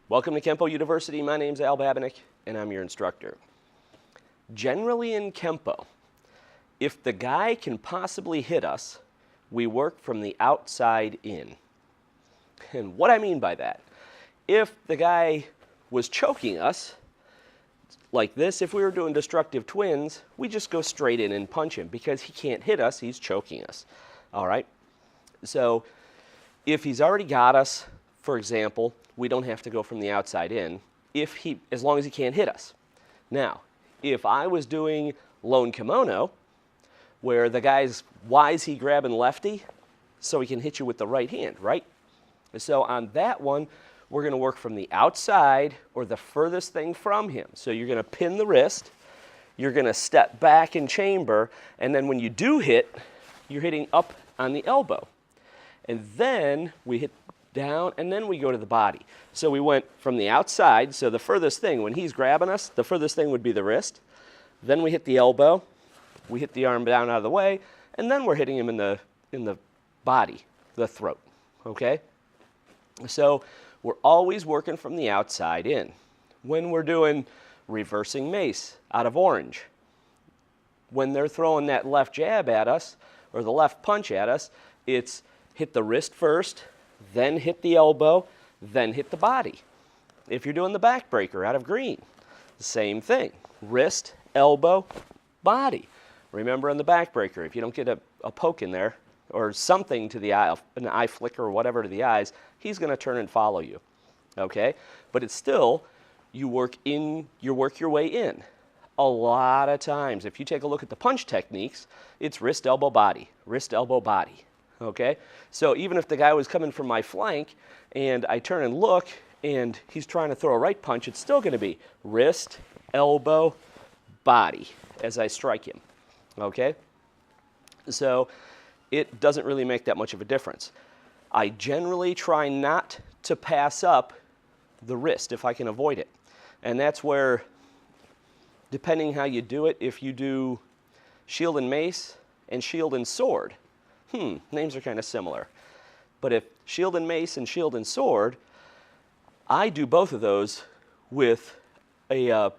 Welcome to Kenpo University. My name's Al Babinick, and I'm your instructor. Generally in Kenpo, if the guy can possibly hit us, we work from the outside in. And what I mean by that, if the guy was choking us, like this, if we were doing destructive twins, we just go straight in and punch him because he can't hit us, he's choking us. All right? So if he's already got us, for example, we don't have to go from the outside in as long as he can't hit us. Now, if I was doing Lone Kimono, where the guy's, why is he grabbing lefty? So he can hit you with the right hand, right? So on that one, we're going to work from the outside or the furthest thing from him. So you're going to pin the wrist, you're going to step back in chamber, and then when you do hit, you're hitting up on the elbow. And then we hit down, and then we go to the body. So we went from the outside, so the furthest thing, when he's grabbing us, the furthest thing would be the wrist. Then we hit the elbow, we hit the arm down out of the way, and then we're hitting him in the body, the throat, okay? So we're always working from the outside in. When we're doing reversing mace out of orange, when they're throwing that left jab at us, or the left punch at us, it's hit the wrist first, then hit the elbow, then hit the body. If you're doing the backbreaker out of green, same thing. Wrist, elbow, body. Remember on the backbreaker, if you don't get a poke in there, or something to the eye, an eye flicker or whatever to the eyes, he's going to turn and follow you. Okay? But it's still, you work your way in. A lot of times, if you take a look at the punch techniques, it's wrist, elbow, body. Wrist, elbow, body. Okay? So even if the guy was coming from my flank and I turn and look and he's trying to throw a right punch, it's still going to be wrist, elbow, body as I strike him. Okay? So it doesn't really make that much of a difference. I generally try not to pass up the wrist if I can avoid it. And that's where, depending how you do it, if you do shield and mace and shield and sword, names are kind of similar. But if shield and mace and shield and sword, I do both of those with a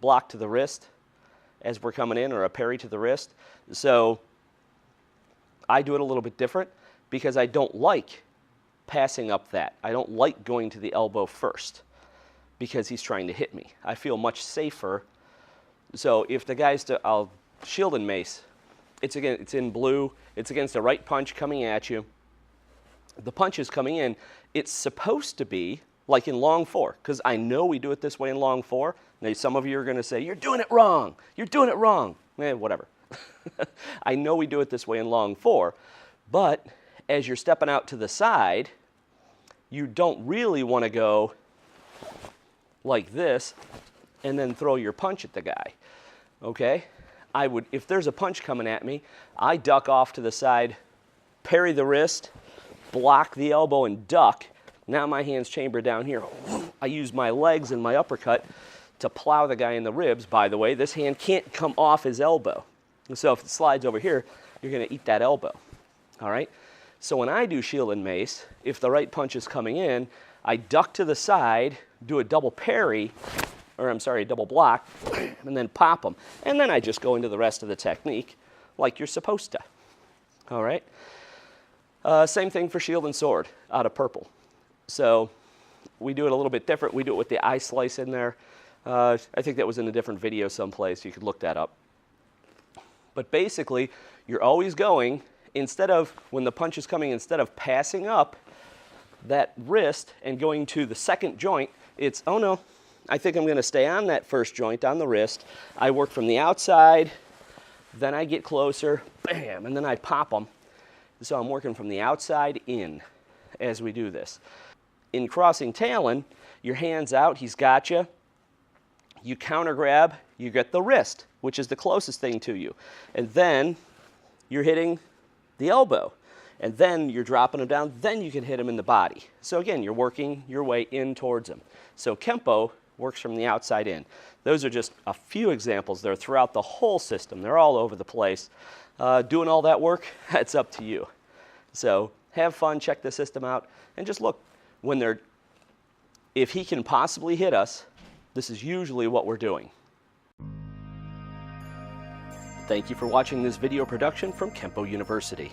block to the wrist as we're coming in, or a parry to the wrist. So I do it a little bit different because I don't like passing up that. I don't like going to the elbow first because he's trying to hit me. I feel much safer. So if the guy's I'll shield and mace, it's in blue, it's against the right punch coming at you. The punch is coming in, it's supposed to be like in long four, because I know we do it this way in long four. Now some of you are going to say, you're doing it wrong, you're doing it wrong. Whatever. I know we do it this way in long four, but as you're stepping out to the side, you don't really want to go like this and then throw your punch at the guy, okay? If there's a punch coming at me, I duck off to the side, parry the wrist, block the elbow and duck. Now my hand's chambered down here. I use my legs and my uppercut to plow the guy in the ribs. By the way, this hand can't come off his elbow. So if it slides over here, you're going to eat that elbow. All right? So when I do shield and mace, if the right punch is coming in, I duck to the side, do a double parry, a double block, and then pop them. And then I just go into the rest of the technique like you're supposed to. All right? Same thing for shield and sword out of purple. So we do it a little bit different. We do it with the eye slice in there. I think that was in a different video someplace. You could look that up. But basically, you're always going, when the punch is coming, instead of passing up that wrist and going to the second joint, it's, oh no, I think I'm going to stay on that first joint on the wrist. I work from the outside, then I get closer, bam, and then I pop them. So I'm working from the outside in as we do this. In crossing Talon, your hand's out, he's got you. You counter grab, you get the wrist, which is the closest thing to you. And then you're hitting the elbow. And then you're dropping him down, then you can hit him in the body. So again, you're working your way in towards him. So Kenpo works from the outside in. Those are just a few examples. They're throughout the whole system. They're all over the place. Doing all that work, that's up to you. So have fun, check the system out, and just look. When they're If he can possibly hit us, this is usually what we're doing. Thank you for watching this video production from Kenpo University.